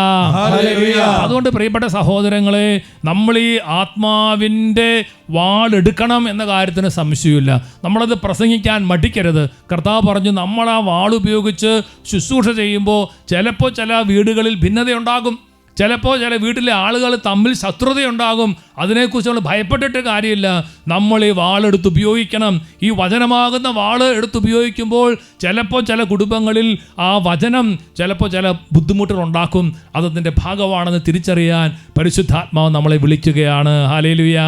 അതുകൊണ്ട് പ്രിയപ്പെട്ട സഹോദരങ്ങളെ, നമ്മൾ ഈ ആത്മാവിൻ്റെ വാൾ എടുക്കണം എന്ന കാര്യത്തിന് സംശയമില്ല. നമ്മളത് പ്രസംഗിക്കാൻ മടിക്കരുത്. കർത്താവ് പറഞ്ഞു, നമ്മൾ ആ വാൾ ഉപയോഗിച്ച് ശുശ്രൂഷ ചെയ്യുമ്പോൾ ചിലപ്പോൾ ചില വീടുകളിൽ ഭിന്നതയുണ്ടാകും, ചിലപ്പോൾ ചില വീട്ടിലെ ആളുകൾ തമ്മിൽ ശത്രുതയുണ്ടാകും. അതിനെക്കുറിച്ച് നമ്മൾ ഭയപ്പെട്ടിട്ട് കാര്യമില്ല. നമ്മൾ ഈ വാളെടുത്ത് ഉപയോഗിക്കണം. ഈ വചനമാകുന്ന വാള് എടുത്ത് ഉപയോഗിക്കുമ്പോൾ ചിലപ്പോൾ ചില കുടുംബങ്ങളിൽ ആ വചനം ചിലപ്പോൾ ചില ബുദ്ധിമുട്ടുകൾ ഉണ്ടാക്കും. അതതിൻ്റെ ഭാഗമാണെന്ന് തിരിച്ചറിയാൻ പരിശുദ്ധാത്മാവ് നമ്മളെ വിളിക്കുകയാണ്. ഹല്ലേലൂയ.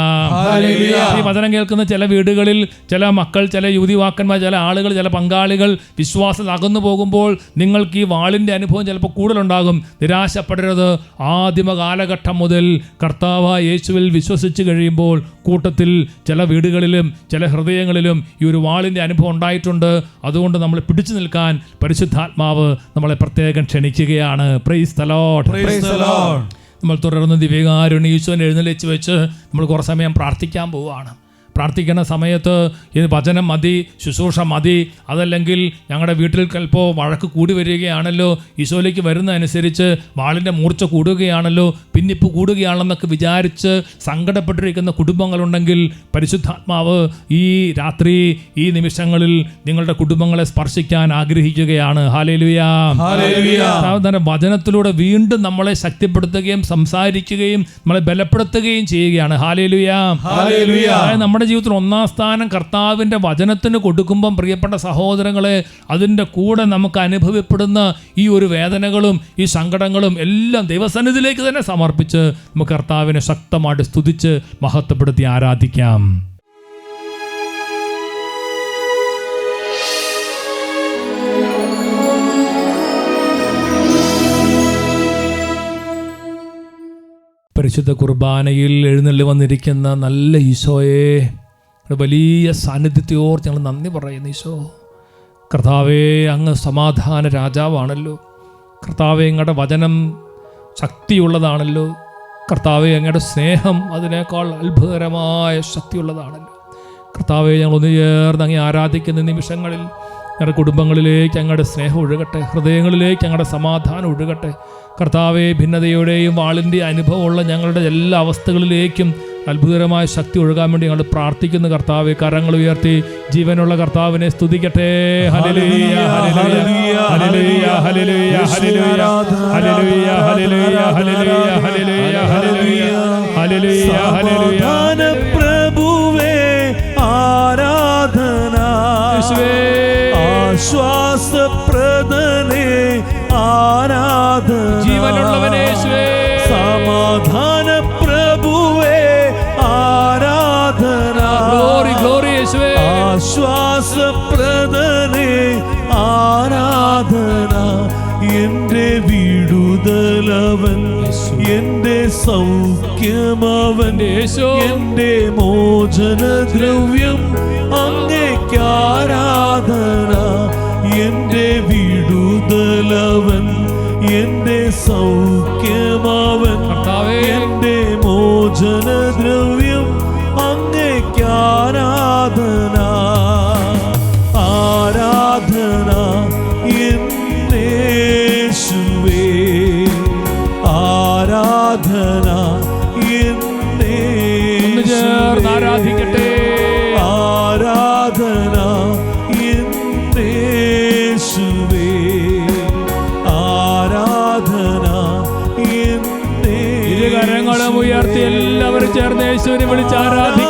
ഈ വചനം കേൾക്കുന്ന ചില വീടുകളിൽ ചില മക്കൾ, ചില യുവതിവാക്കന്മാർ, ചില ആളുകൾ, ചില പങ്കാളികൾ വിശ്വാസം അകന്നു പോകുമ്പോൾ നിങ്ങൾക്ക് ഈ വാളിൻ്റെ അനുഭവം ചിലപ്പോൾ കൂടുതലുണ്ടാകും. നിരാശപ്പെടരുത്. ആദിമ കാലഘട്ടം മുതൽ കർത്താവായ യേശുവിൽ വിശ്വസിച്ച് കഴിയുമ്പോൾ കൂട്ടത്തിൽ ചില വീടുകളിലും ചില ഹൃദയങ്ങളിലും ഈ ഒരു വാളിൻ്റെ അനുഭവം ഉണ്ടായിട്ടുണ്ട്. അതുകൊണ്ട് നമ്മൾ പിടിച്ചു നിൽക്കാൻ പരിശുദ്ധാത്മാവ് നമ്മളെ പ്രത്യേകം ക്ഷണിക്കുകയാണ്. Price the Lord. നമ്മൾ തുടർന്ന് ദിവ്യകാരുണ്യ ഈശോനെ എഴുന്നള്ളിച്ച് വെച്ച് നമ്മൾ കുറേ സമയം പ്രാർത്ഥിക്കാൻ പോവുകയാണ്. പ്രാർത്ഥിക്കുന്ന സമയത്ത് ഇത് വചനം മതി, ശുശ്രൂഷ മതി, അതല്ലെങ്കിൽ ഞങ്ങളുടെ വീട്ടിൽ ചിലപ്പോൾ വഴക്ക് കൂടി വരികയാണല്ലോ, ഈശോയിലേക്ക് വരുന്നതനുസരിച്ച് വാളിൻ്റെ മൂർച്ച കൂടുകയാണല്ലോ, ഭിന്നിപ്പ് കൂടുകയാണെന്നൊക്കെ വിചാരിച്ച് സങ്കടപ്പെട്ടിരിക്കുന്ന കുടുംബങ്ങളുണ്ടെങ്കിൽ പരിശുദ്ധാത്മാവ് ഈ രാത്രി ഈ നിമിഷങ്ങളിൽ നിങ്ങളുടെ കുടുംബങ്ങളെ സ്പർശിക്കാൻ ആഗ്രഹിക്കുകയാണ്. ഹല്ലേലൂയ. വചനത്തിലൂടെ വീണ്ടും നമ്മളെ ശക്തിപ്പെടുത്തുകയും സംസാരിക്കുകയും നമ്മളെ ബലപ്പെടുത്തുകയും ചെയ്യുകയാണ്. ഹല്ലേലൂയ. നമ്മുടെ ജീവിതത്തിൽ ഒന്നാം സ്ഥാനം കർത്താവിൻ്റെ വചനത്തിന് കൊടുക്കുമ്പം പ്രിയപ്പെട്ട സഹോദരങ്ങളെ, അതിൻ്റെ കൂടെ നമുക്ക് അനുഭവപ്പെടുന്ന ഈ ഒരു വേദനകളും ഈ സങ്കടങ്ങളും എല്ലാം ദൈവസന്നിധിയിലേക്ക് തന്നെ സമർപ്പിച്ച് നമുക്ക് കർത്താവിനെ ശക്തമായിട്ട് സ്തുതിച്ച് മഹത്വപ്പെടുത്തി ആരാധിക്കാം. പരിശുദ്ധ കുർബാനയിൽ എഴുന്നള്ളി വന്നിരിക്കുന്ന നല്ല ഈശോയെ, വലിയ സാന്നിധ്യത്തോട് ഞങ്ങൾ നന്ദി പറയുന്നു. ഈശോ കർത്താവേ, അങ്ങ് സമാധാന രാജാവാണല്ലോ. കർത്താവേ, അങ്ങയുടെ വചനം ശക്തിയുള്ളതാണല്ലോ. കർത്താവേ, അങ്ങയുടെ സ്നേഹം അതിനേക്കാൾ അത്ഭുതകരമായ ശക്തിയുള്ളതാണല്ലോ. കർത്താവേ, ഞങ്ങൾ ഒന്ന് ചേർന്ന് അങ്ങേ ആരാധിക്കുന്ന നിമിഷങ്ങളിൽ ഞങ്ങളുടെ കുടുംബങ്ങളിലേക്ക് അങ്ങയുടെ സ്നേഹം ഒഴുകട്ടെ, ഹൃദയങ്ങളിലേക്ക് ഞങ്ങളുടെ സമാധാനം ഒഴുകട്ടെ. കർത്താവെ, ഭിന്നതയുടെയും വാളിൻ്റെ അനുഭവമുള്ള ഞങ്ങളുടെ എല്ലാ അവസ്ഥകളിലേക്കും അത്ഭുതകരമായ ശക്തി ഒഴുകാൻ വേണ്ടി ഞങ്ങൾ പ്രാർത്ഥിക്കുന്നു. കർത്താവെ, കരങ്ങൾ ഉയർത്തി ജീവനുള്ള കർത്താവിനെ സ്തുതിക്കട്ടെ. ഹല്ലേലൂയ, ഹല്ലേലൂയ, ഹല്ലേലൂയ, ഹല്ലേലൂയ, ഹല്ലേലൂയ, ഹല്ലേലൂയ, ഹല്ലേലൂയ, ഹല്ലേലൂയ, ഹല്ലേലൂയ, ഹല്ലേലൂയ. പ്രഭുവേ ആരാധന, ആശ്വാസപ്രദനേ ആരാധന, ജീവനുള്ളവനേ സമാധാന പ്രഭുവേ ആരാധന, ഗ്ലോറി ഗ്ലോറി യേശുവേ, ആശ്വാസപ്രദനേ ആരാധന. എന്റെ വിടുതലവൻ, എന്റെ സൗഖ്യമവൻ, എന്റെ മോചനദ്രവ്യം അങ്ങേക്കാരാധന. എന്റെ വിടുതലവൻ, എന്റെ സൗഖ്യമവൻ, എന്റെ മോചനദ്രവ്യം അങ്ങേക്കാരാധന. ആരാധന എന്നേശുവേ, ആരാധന എന്നേശുവേ, ആരാധിക്കട്ടെ. ആരാധന എന്നേശുവേ, ആരാധന എന്നേശുവേ. ഇരുകരങ്ങളും ഉയർത്തി എല്ലാവരും ചേർന്ന് യേശുവിനെ വിളിച്ച് ആരാധിക്കും.